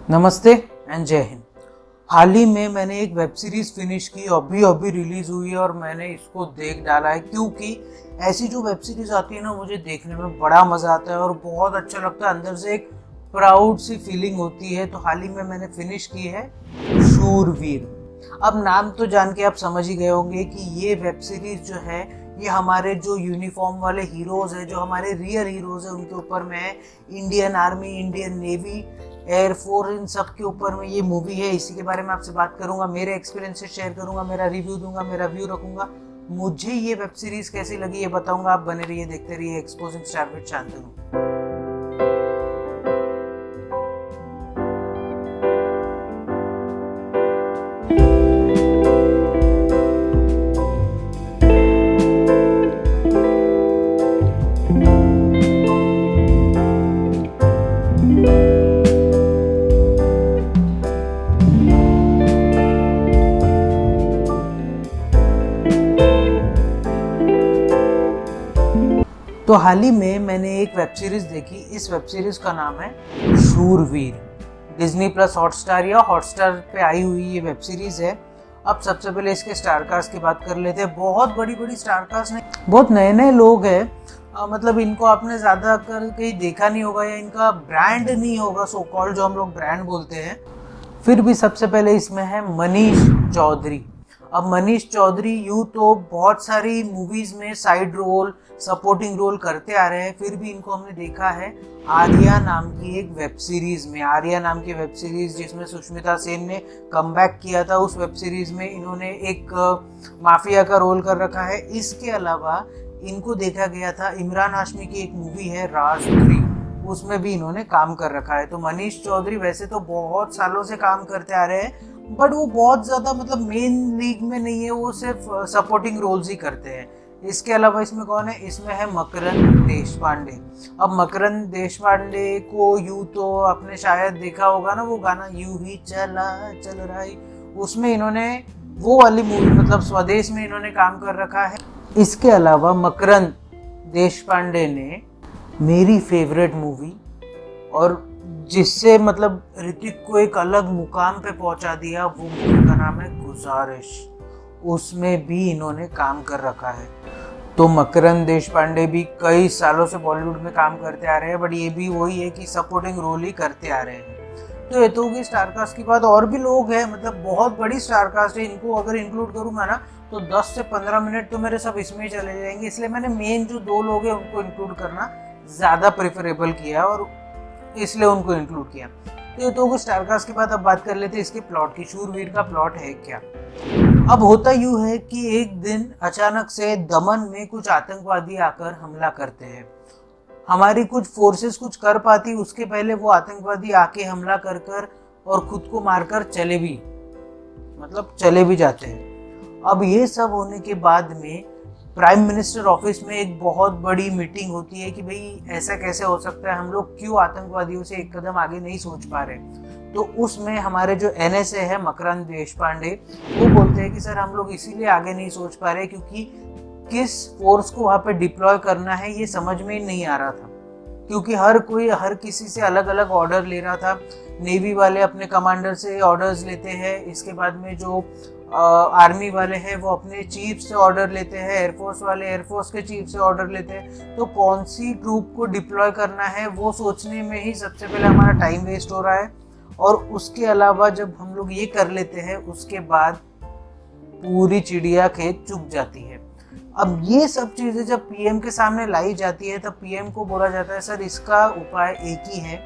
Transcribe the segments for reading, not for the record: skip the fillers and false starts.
नमस्ते एंड जय हिंद। हाल ही में मैंने एक वेब सीरीज फिनिश की, अभी रिलीज हुई है और मैंने इसको देख डाला है क्योंकि ऐसी जो वेब सीरीज आती है ना, मुझे देखने में बड़ा मजा आता है और बहुत अच्छा लगता है। अंदर से एक प्राउड सी फीलिंग होती है। तो हाल ही में मैंने फिनिश की है शूरवीर। अब नाम तो जान के आप समझ ही गए होंगे कि ये वेब सीरीज जो है ये हमारे जो यूनिफॉर्म वाले हीरोज हैं, जो हमारे रियल हीरोज हैं, उनके ऊपर में है। Indian army, Indian navy, air force, इन सब के ऊपर में ये मूवी है। इसी के बारे में आपसे बात करूंगा, मेरे एक्सपीरियंस से शेयर करूंगा, मेरा रिव्यू दूंगा, मेरा व्यू रखूंगा। मुझे ये वेब सीरीज कैसी लगी ये बताऊंगा। आप बने रहिए, देखते रहिए एक्सपोजिंग स्टार विद शांतनु। तो हाल ही में मैंने एक वेब सीरीज देखी। इस वेब सीरीज का नाम है शूरवीर। डिज्नी प्लस हॉटस्टार या हॉटस्टार पे आई हुई ये वेब सीरीज है। अब सबसे पहले इसके स्टारकास्ट की बात कर लेते हैं। बहुत बड़ी स्टारकास्ट नहीं, बहुत नए लोग हैं। मतलब इनको आपने ज़्यादा कर कहीं देखा नहीं होगा या इनका ब्रांड नहीं होगा, सो कॉल्ड जो हम लोग ब्रांड बोलते हैं। फिर भी सबसे पहले इसमें है मनीष चौधरी। अब मनीष चौधरी यूँ तो बहुत सारी मूवीज़ में साइड रोल, सपोर्टिंग रोल करते आ रहे हैं, फिर भी इनको हमने देखा है आर्या नाम की एक वेब सीरीज़ में। आर्या नाम की वेब सीरीज़ जिसमें सुष्मिता सेन ने कमबैक किया था, उस वेब सीरीज़ में इन्होंने एक माफिया का रोल कर रखा है। इसके अलावा इनको देखा गया था इमरान हाशमी की एक मूवी है राज 3, उसमें भी इन्होंने काम कर रखा है। तो मनीष चौधरी वैसे तो बहुत सालों से काम करते आ रहे हैं, बट वो बहुत ज़्यादा मतलब मेन लीग में नहीं है, वो सिर्फ सपोर्टिंग रोल्स ही करते हैं। इसके अलावा इसमें कौन है? इसमें है मकरंद देशपांडे। अब मकरंद देशपांडे को यूँ तो आपने शायद देखा होगा ना, वो गाना यूं ही चला चल रहा है, उसमें इन्होंने वो वाली मूवी मतलब स्वदेश में इन्होंने काम कर रखा है। इसके अलावा मकरंद देशपांडे ने मेरी फेवरेट मूवी और जिससे मतलब ऋतिक को एक अलग मुकाम पे पहुंचा दिया, वो मूवी का नाम है गुजारिश। उसमें भी इन्होंने काम कर रखा है। तो मकरंद देशपांडे भी कई सालों से बॉलीवुड में काम करते आ रहे हैं, बट ये भी वही है कि सपोर्टिंग रोल ही करते आ रहे हैं। तो ये तो होगी स्टारकास्ट की बात। और भी लोग हैं, मतलब बहुत बड़ी स्टारकास्ट है। इनको अगर इंक्लूड करूंगा ना तो 10 से 15 मिनट तो मेरे सब इसमें ही चले जाएंगे, इसलिए मैंने मेन जो 2 लोग हैं उनको इंक्लूड करना ज़्यादा प्रेफरेबल किया और इसलिए उनको इंक्लूड किया। तो ये तो स्टारकास्ट के बाद अब बात कर लेते हैं इसके प्लॉट की। शूरवीर का प्लॉट है क्या? अब होता यूँ है कि एक दिन अचानक से दमन में कुछ आतंकवादी आकर हमला करते हैं। हमारी कुछ फोर्सेस कुछ कर पाती, उसके पहले वो आतंकवादी आके हमला कर और खुद को मारकर चले भी जाते हैं। अब ये सब होने के बाद में प्राइम मिनिस्टर ऑफिस में एक बहुत बड़ी मीटिंग होती है कि भाई ऐसा कैसे हो सकता है, हम लोग क्यों आतंकवादियों से एक कदम आगे नहीं सोच पा रहे। तो उसमें हमारे जो NSA है मकरंद देशपांडे, वो बोलते हैं कि सर हम लोग इसीलिए आगे नहीं सोच पा रहे क्योंकि किस फोर्स को वहाँ पे डिप्लॉय करना है ये समझ में ही नहीं आ रहा था, क्योंकि हर कोई हर किसी से अलग अलग ऑर्डर ले रहा था। नेवी वाले अपने कमांडर से ऑर्डर्स लेते हैं, इसके बाद में जो आर्मी वाले हैं वो अपने चीफ से ऑर्डर लेते हैं, एयरफोर्स वाले एयरफोर्स के चीफ से ऑर्डर लेते हैं। तो कौन सी ग्रुप को डिप्लॉय करना है वो सोचने में ही सबसे पहले हमारा टाइम वेस्ट हो रहा है। और उसके अलावा जब हम लोग ये कर लेते हैं उसके बाद पूरी चिड़िया खेत चुग जाती है। अब ये सब चीज़ें जब PM के सामने लाई जाती है तब PM को बोला जाता है सर इसका उपाय एक ही है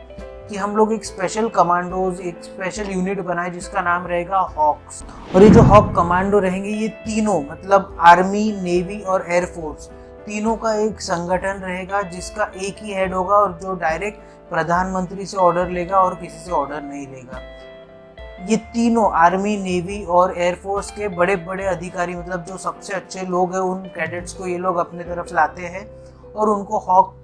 कि हम लोग एक स्पेशल कमांडोज, एक स्पेशल यूनिट बनाए जिसका नाम रहेगा हॉक्स। और ये जो हॉक कमांडो रहेंगे ये तीनों मतलब आर्मी, नेवी और एयरफोर्स तीनों का एक संगठन रहेगा जिसका एक ही हेड होगा और जो डायरेक्ट प्रधानमंत्री से ऑर्डर लेगा और किसी से ऑर्डर नहीं लेगा। ये तीनों आर्मी, नेवी और एयरफोर्स के बड़े बड़े अधिकारी, मतलब जो सबसे अच्छे लोग हैं, उन कैडेट्स को ये लोग अपने तरफ लाते हैं और उनको हॉक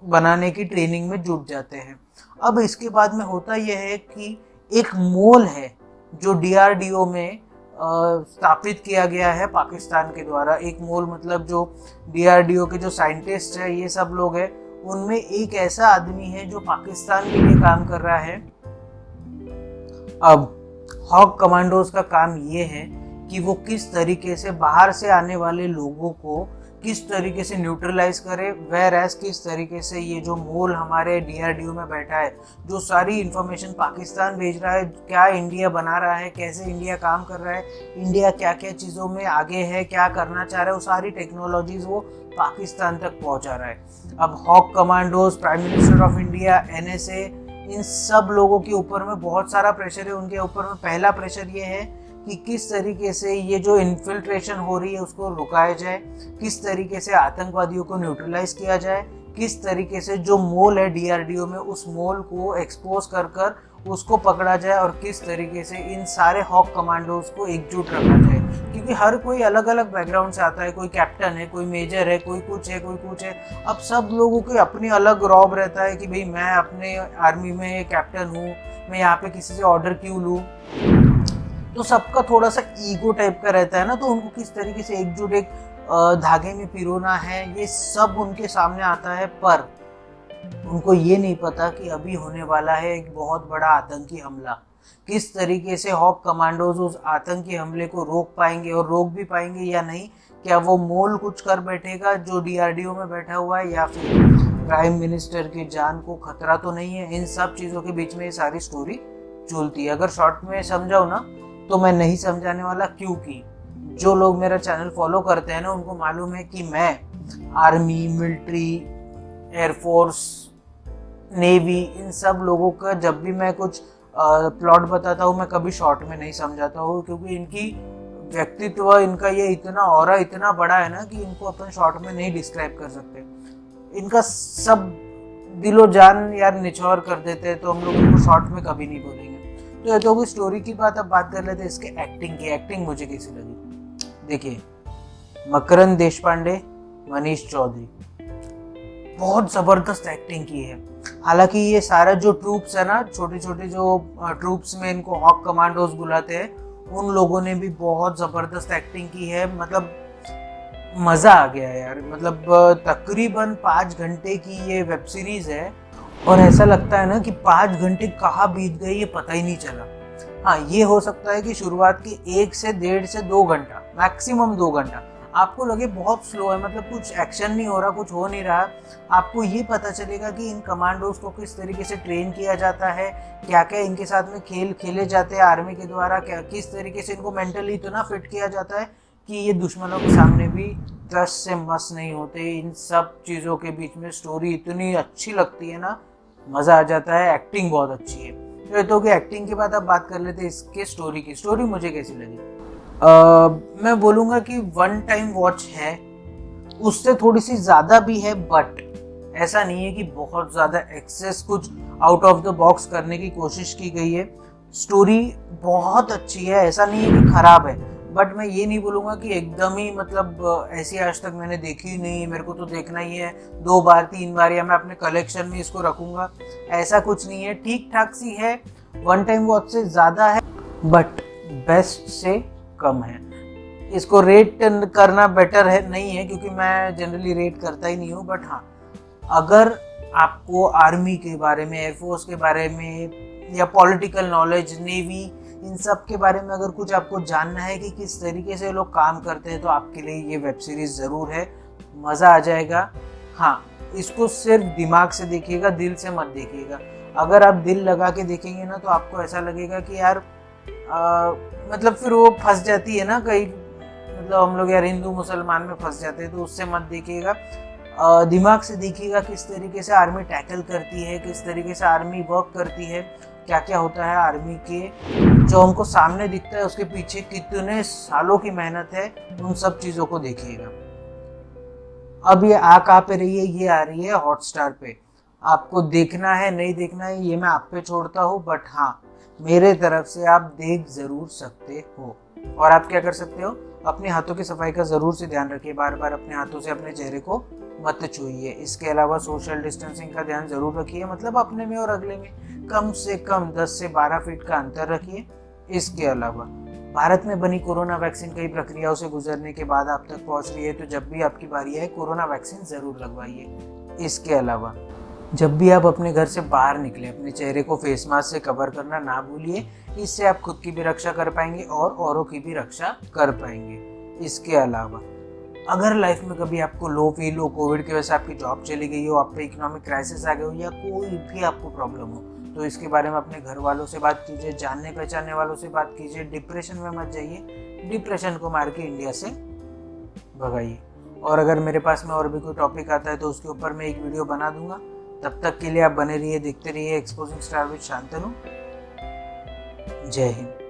बनाने की ट्रेनिंग में जुट जाते हैं। अब इसके बाद में होता यह है कि एक मोल है जो DRDO में स्थापित किया गया है पाकिस्तान के द्वारा। एक मोल मतलब जो DRDO के जो साइंटिस्ट है ये सब लोग हैं, उनमें एक ऐसा आदमी है जो पाकिस्तान के लिए काम कर रहा है अब हॉक कमांडोज का काम ये है कि वो किस तरीके से बाहर से आने वाले लोगों को किस तरीके से न्यूट्रलाइज करे, वेयरएज किस तरीके से ये जो मोल हमारे डीआरडीओ में बैठा है, जो सारी इंफॉर्मेशन पाकिस्तान भेज रहा है, क्या इंडिया बना रहा है, कैसे इंडिया काम कर रहा है, इंडिया क्या क्या चीज़ों में आगे है, क्या करना चाह रहा है, वो सारी टेक्नोलॉजीज वो पाकिस्तान तक पहुंचा रहा है। अब hawk commandos, prime minister of India, NSA, इन सब लोगों के ऊपर में बहुत सारा प्रेशर है। उनके ऊपर में पहला प्रेशर ये है कि किस तरीके से ये जो इन्फिल्ट्रेशन हो रही है उसको रुकाया जाए, किस तरीके से आतंकवादियों को न्यूट्रलाइज किया जाए, किस तरीके से जो मोल है डीआरडीओ में उस मोल को एक्सपोज कर कर उसको पकड़ा जाए, और किस तरीके से इन सारे हॉक कमांडोज को एकजुट रखा जाए। क्योंकि हर कोई अलग अलग बैकग्राउंड से आता है, कोई कैप्टन है, कोई मेजर है, कोई कुछ है, कोई कुछ है। अब सब लोगों के अपनी अलग रॉब रहता है कि भाई मैं अपने आर्मी में कैप्टन हूँ, मैं यहाँ पे किसी से ऑर्डर क्यों लूँ। तो सबका थोड़ा सा ईगो टाइप का रहता है ना, तो उनको किस तरीके से एकजुट एक धागे में पिरोना है, ये सब उनके सामने आता है। पर उनको ये नहीं पता कि अभी होने वाला है एक बहुत बड़ा आतंकी हमला। किस तरीके से हॉक कमांडोज उस आतंकी हमले को रोक पाएंगे, और रोक भी पाएंगे या नहीं। क्या वो मोल कुछ कर बैठेगा जो डीआरडीओ में बैठा हुआ है, या फिर प्राइम मिनिस्टर की जान को खतरा तो नहीं है। इन सब चीज़ों के बीच में ये सारी स्टोरी चलती है। अगर शॉर्ट में समझाऊँ ना तो मैं नहीं समझाने वाला, क्योंकि जो लोग मेरा चैनल फॉलो करते हैं ना उनको मालूम है कि मैं आर्मी, मिलिट्री, एयरफोर्स, नेवी, इन सब लोगों का जब भी मैं कुछ प्लॉट बताता हूँ मैं कभी शॉर्ट में नहीं समझाता हूँ, क्योंकि इनकी व्यक्तित्व, इनका ये इतना ऑरा इतना बड़ा है ना कि इनको अपन शॉर्ट में नहीं डिस्क्राइब कर सकते। इनका सब दिलो जान यार निचोड़ कर देते हैं, तो हम लोग इनको शॉर्ट में कभी नहीं बोलेंगे। तो ये तो कोई स्टोरी की बात, अब बात कर लेते हैं इसके एक्टिंग की। एक्टिंग मुझे कैसी लगी, देखिए मकरंद देशपांडे, मनीष चौधरी, बहुत ज़बरदस्त एक्टिंग की है। हालांकि ये सारा जो ट्रूप्स है ना, छोटे छोटे जो ट्रूप्स में इनको हॉक कमांडोज बुलाते हैं, उन लोगों ने भी बहुत ज़बरदस्त एक्टिंग की है। मतलब मज़ा आ गया यार। मतलब तकरीबन 5 घंटे की ये वेब सीरीज़ है, और ऐसा लगता है ना कि 5 घंटे कहाँ बीत गए ये पता ही नहीं चला। हाँ, ये हो सकता है कि शुरुआत की 1 से 1.5 से 2 घंटा, मैक्सिमम 2 घंटा आपको लगे बहुत स्लो है, मतलब कुछ एक्शन नहीं हो रहा, कुछ हो नहीं रहा। आपको ये पता चलेगा कि इन कमांडोज को किस तरीके से ट्रेन किया जाता है, क्या क्या इनके साथ में खेल खेले जाते हैं आर्मी के द्वारा, क्या किस तरीके से इनको मेंटली इतना फिट किया जाता है कि ये दुश्मनों के सामने भी ट्रस्ट से मस नहीं होते। इन सब चीज़ों के बीच में स्टोरी इतनी अच्छी लगती है ना, मज़ा आ जाता है। एक्टिंग बहुत अच्छी है। तो कि एक्टिंग के बाद अब बात कर लेते हैं इसके स्टोरी की। स्टोरी मुझे कैसी लगी, मैं बोलूँगा कि 1 टाइम वॉच है, उससे थोड़ी सी ज़्यादा भी है, बट ऐसा नहीं है कि बहुत ज़्यादा एक्सेस कुछ आउट ऑफ द बॉक्स करने की कोशिश की गई है। स्टोरी बहुत अच्छी है, ऐसा नहीं है कि ख़राब है, बट मैं ये नहीं बोलूँगा कि एकदम ही मतलब ऐसी आज तक मैंने देखी ही नहीं, मेरे को तो देखना ही है 2 बार 3 बार, या मैं अपने कलेक्शन में इसको रखूँगा, ऐसा कुछ नहीं है। ठीक ठाक सी है, 1 टाइम वॉच से ज़्यादा है बट बेस्ट से कम है। इसको रेट करना बेटर है नहीं है, क्योंकि मैं जनरली रेट करता ही नहीं हूँ। बट हाँ, अगर आपको आर्मी के बारे में, एयरफोर्स के बारे में, या पॉलिटिकल नॉलेज, नेवी, इन सब के बारे में अगर कुछ आपको जानना है कि किस तरीके से लोग काम करते हैं, तो आपके लिए ये वेब सीरीज़ ज़रूर है, मज़ा आ जाएगा। हाँ, इसको सिर्फ दिमाग से देखिएगा, दिल से मत देखिएगा। अगर आप दिल लगा के देखेंगे ना तो आपको ऐसा लगेगा कि यार मतलब फिर वो फंस जाती है ना कहीं, मतलब हम लोग यार हिंदू मुसलमान में फंस जाते हैं, तो उससे मत देखिएगा। दिमाग से देखिएगा किस तरीके से आर्मी टैकल करती है, किस तरीके से आर्मी वर्क करती है, क्या क्या होता है आर्मी के, जो हमको सामने दिखता है उसके पीछे कितने सालों की मेहनत है, उन सब चीज़ों को देखिएगा। अब ये आ कहाँ पे रही है, ये आ रही है हॉटस्टार पे। आपको देखना है नहीं देखना है ये मैं आप पे छोड़ता हूँ, बट हाँ मेरे तरफ से आप देख ज़रूर सकते हो। और आप क्या कर सकते हो, अपने हाथों की सफाई का ज़रूर से ध्यान रखिए, बार बार अपने हाथों से अपने चेहरे को मत छूइए। इसके अलावा सोशल डिस्टेंसिंग का ध्यान ज़रूर रखिए, मतलब अपने में और अगले में कम से कम 10 से 12 फीट का अंतर रखिए। इसके अलावा भारत में बनी कोरोना वैक्सीन कई प्रक्रियाओं से गुजरने के बाद आप तक पहुंच रही है, तो जब भी आपकी बारी आए कोरोना वैक्सीन ज़रूर लगवाइए। इसके अलावा जब भी आप अपने घर से बाहर निकले, अपने चेहरे को फेस मास्क से कवर करना ना भूलिए। इससे आप खुद की भी रक्षा कर पाएंगे और औरों की भी रक्षा कर पाएंगे। इसके अलावा अगर लाइफ में कभी आपको लो फील हो, कोविड की वजह से आपकी जॉब चली गई हो, आप पे इकोनॉमिक क्राइसिस आ गया हो, या कोई भी आपको प्रॉब्लम हो, तो इसके बारे में अपने घर वालों से बात कीजिए, जानने पहचानने वालों से बात कीजिए। डिप्रेशन में मत जाइए, डिप्रेशन को मार के इंडिया से भगाइए। और अगर मेरे पास में और भी कोई टॉपिक आता है तो उसके ऊपर मैं एक वीडियो बना दूंगा। तब तक के लिए आप बने रहिए, देखते रहिए एक्सपोजिंग स्टार विद शांतनु। जय हिंद।